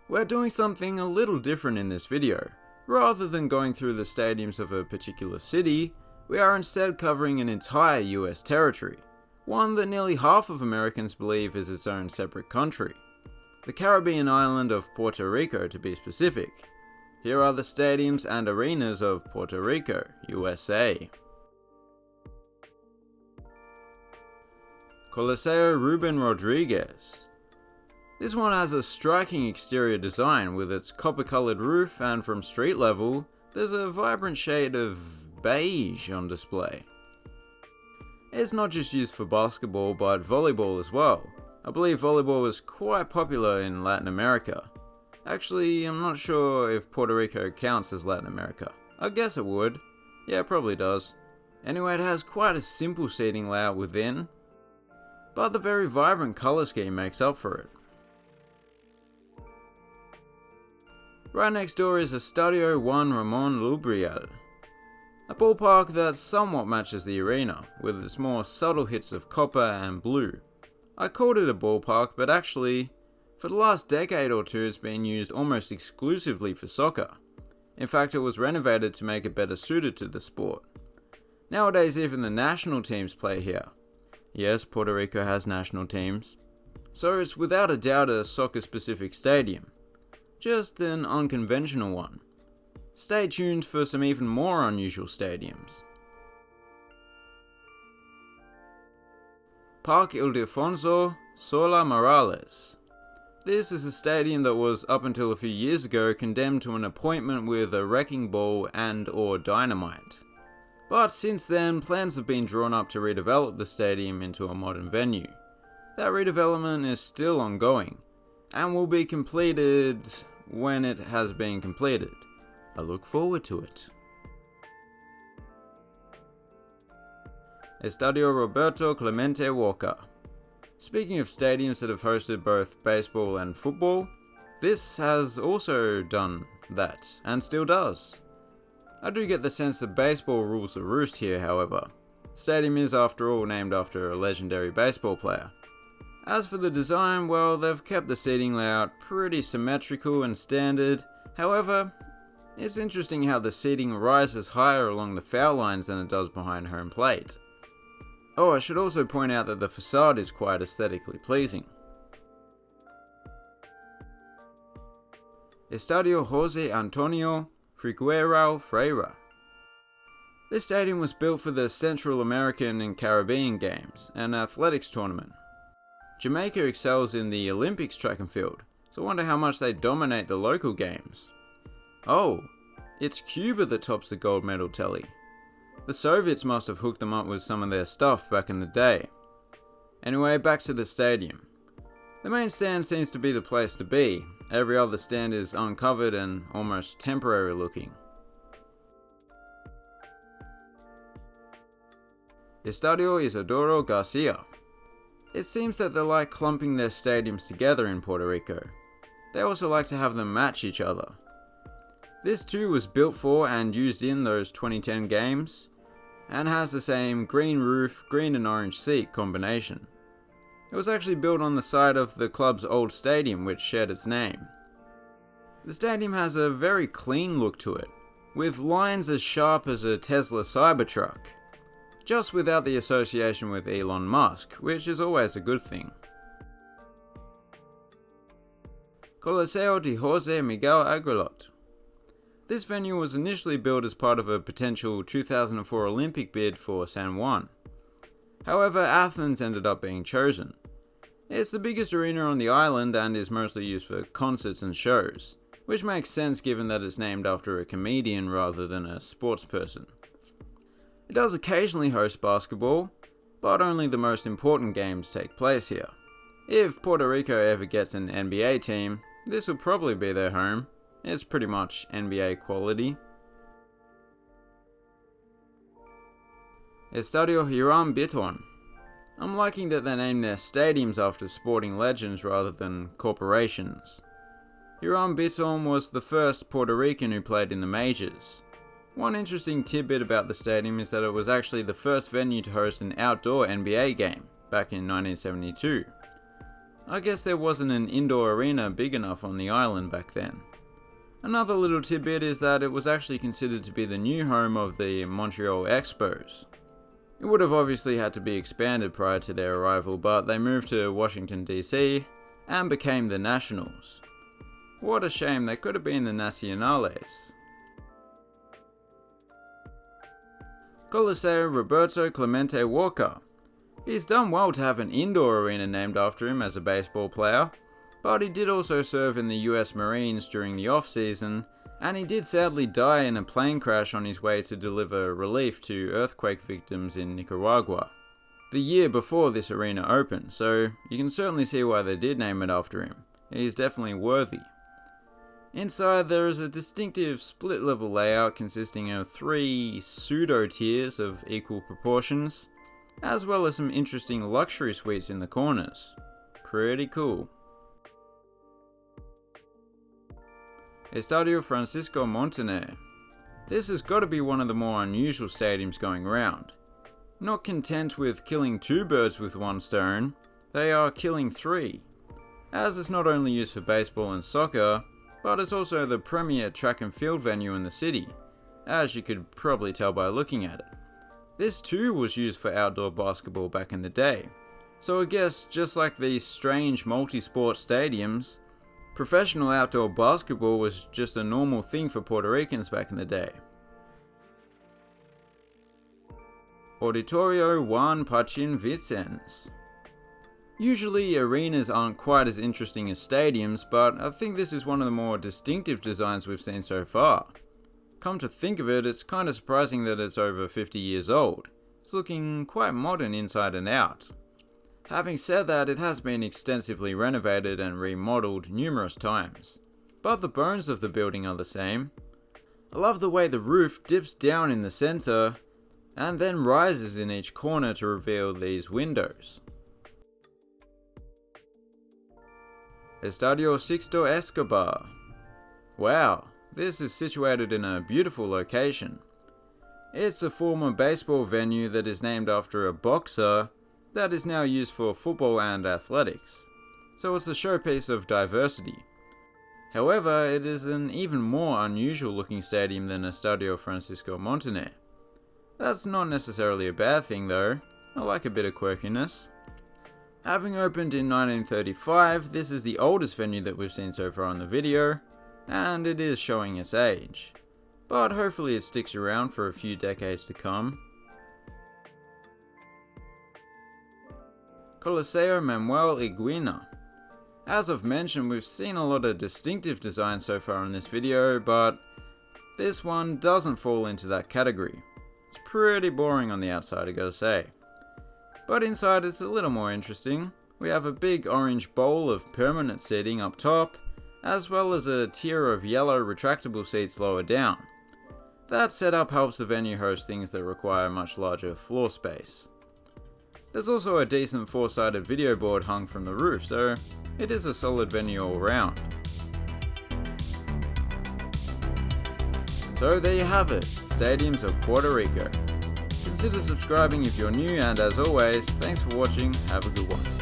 We're doing something a little different in this video. Rather than going through the stadiums of a particular city, we are instead covering an entire US territory, one that nearly half of Americans believe is its own separate country. The Caribbean island of Puerto Rico to be specific. Here are the stadiums and arenas of Puerto Rico, USA. Coliseo Ruben Rodriguez. This one has a striking exterior design with its copper-coloured roof, and from street level, there's a vibrant shade of beige on display. It's not just used for basketball but volleyball as well. I believe volleyball is quite popular in Latin America. Actually, I'm not sure if Puerto Rico counts as Latin America. I guess it would. Yeah, it probably does. Anyway, it has quite a simple seating layout within, but the very vibrant colour scheme makes up for it. Right next door is Estadio Juan Ramon Lubriel, a ballpark that somewhat matches the arena, with its more subtle hits of copper and blue. I called it a ballpark, but actually, for the last decade or two it's been used almost exclusively for soccer. In fact, it was renovated to make it better suited to the sport. Nowadays even the national teams play here. Yes, Puerto Rico has national teams. So it's without a doubt a soccer-specific stadium. Just an unconventional one. Stay tuned for some even more unusual stadiums. Parque Ildefonso Sola Morales. This is a stadium that was, up until a few years ago, condemned to an appointment with a wrecking ball and/or dynamite. But since then, plans have been drawn up to redevelop the stadium into a modern venue. That redevelopment is still ongoing, and will be completed when it has been completed. I look forward to it. Estadio Roberto Clemente Walker. Speaking of stadiums that have hosted both baseball and football, this has also done that, and still does. I do get the sense that baseball rules the roost here, however. The stadium is, after all, named after a legendary baseball player. As for the design, well, they've kept the seating layout pretty symmetrical and standard. However, it's interesting how the seating rises higher along the foul lines than it does behind home plate. Oh, I should also point out that the facade is quite aesthetically pleasing. Estadio Jose Antonio Figueroa Freire. This stadium was built for the Central American and Caribbean Games, an athletics tournament. Jamaica excels in the Olympics track and field, so I wonder how much they dominate the local games. Oh, it's Cuba that tops the gold medal tally. The Soviets must have hooked them up with some of their stuff back in the day. Anyway, back to the stadium. The main stand seems to be the place to be. Every other stand is uncovered and almost temporary looking. Estadio Isidoro Garcia. It seems that they like clumping their stadiums together in Puerto Rico. They also like to have them match each other. This too was built for and used in those 2010 games, and has the same green roof, green and orange seat combination. It was actually built on the site of the club's old stadium, which shared its name. The stadium has a very clean look to it, with lines as sharp as a Tesla Cybertruck, just without the association with Elon Musk, which is always a good thing. Coliseo de Jose Miguel Aguilot. This venue was initially built as part of a potential 2004 Olympic bid for San Juan. However, Athens ended up being chosen. It's the biggest arena on the island and is mostly used for concerts and shows, which makes sense given that it's named after a comedian rather than a sports person. It does occasionally host basketball, but only the most important games take place here. If Puerto Rico ever gets an NBA team, this will probably be their home. It's pretty much NBA quality. Estadio Hiram Biton. I'm liking that they name their stadiums after sporting legends rather than corporations. Hiram Biton was the first Puerto Rican who played in the majors. One interesting tidbit about the stadium is that it was actually the first venue to host an outdoor NBA game, back in 1972. I guess there wasn't an indoor arena big enough on the island back then. Another little tidbit is that it was actually considered to be the new home of the Montreal Expos. It would have obviously had to be expanded prior to their arrival, but they moved to Washington DC and became the Nationals. What a shame, they could have been the Nacionales. Coliseo Roberto Clemente Walker. He's done well to have an indoor arena named after him as a baseball player, but he did also serve in the US Marines during the off-season, and he did sadly die in a plane crash on his way to deliver relief to earthquake victims in Nicaragua the year before this arena opened, so you can certainly see why they did name it after him. He's definitely worthy. Inside there is a distinctive split level layout consisting of 3 pseudo tiers of equal proportions, as well as some interesting luxury suites in the corners. Pretty cool. Estadio Francisco Montaner. This has got to be one of the more unusual stadiums going around. Not content with killing 2 birds with one stone, they are killing 3, as it's not only used for baseball and soccer, but it's also the premier track and field venue in the city, as you could probably tell by looking at it. This too was used for outdoor basketball back in the day, so I guess just like these strange multi-sport stadiums, professional outdoor basketball was just a normal thing for Puerto Ricans back in the day. Auditorio Juan Pachin Vicens. Usually arenas aren't quite as interesting as stadiums, but I think this is one of the more distinctive designs we've seen so far. Come to think of it, it's kind of surprising that it's over 50 years old. It's looking quite modern inside and out. Having said that, it has been extensively renovated and remodeled numerous times, but the bones of the building are the same. I love the way the roof dips down in the center and then rises in each corner to reveal these windows. Estadio Sixto Escobar. Wow, this is situated in a beautiful location. It's a former baseball venue that is named after a boxer that is now used for football and athletics, so it's a showpiece of diversity. However, it is an even more unusual looking stadium than Estadio Francisco Montaner. That's not necessarily a bad thing though, I like a bit of quirkiness. Having opened in 1935, this is the oldest venue that we've seen so far in the video, and it is showing its age. But hopefully it sticks around for a few decades to come. Coliseo Manuel Iguina. As I've mentioned, we've seen a lot of distinctive designs so far in this video, but this one doesn't fall into that category. It's pretty boring on the outside, I gotta say. But inside it's a little more interesting. We have a big orange bowl of permanent seating up top, as well as a tier of yellow retractable seats lower down. That setup helps the venue host things that require much larger floor space. There's also a decent 4-sided video board hung from the roof, so it is a solid venue all round. So there you have it, Stadiums of Puerto Rico. Consider subscribing if you're new, and as always, thanks for watching, have a good one.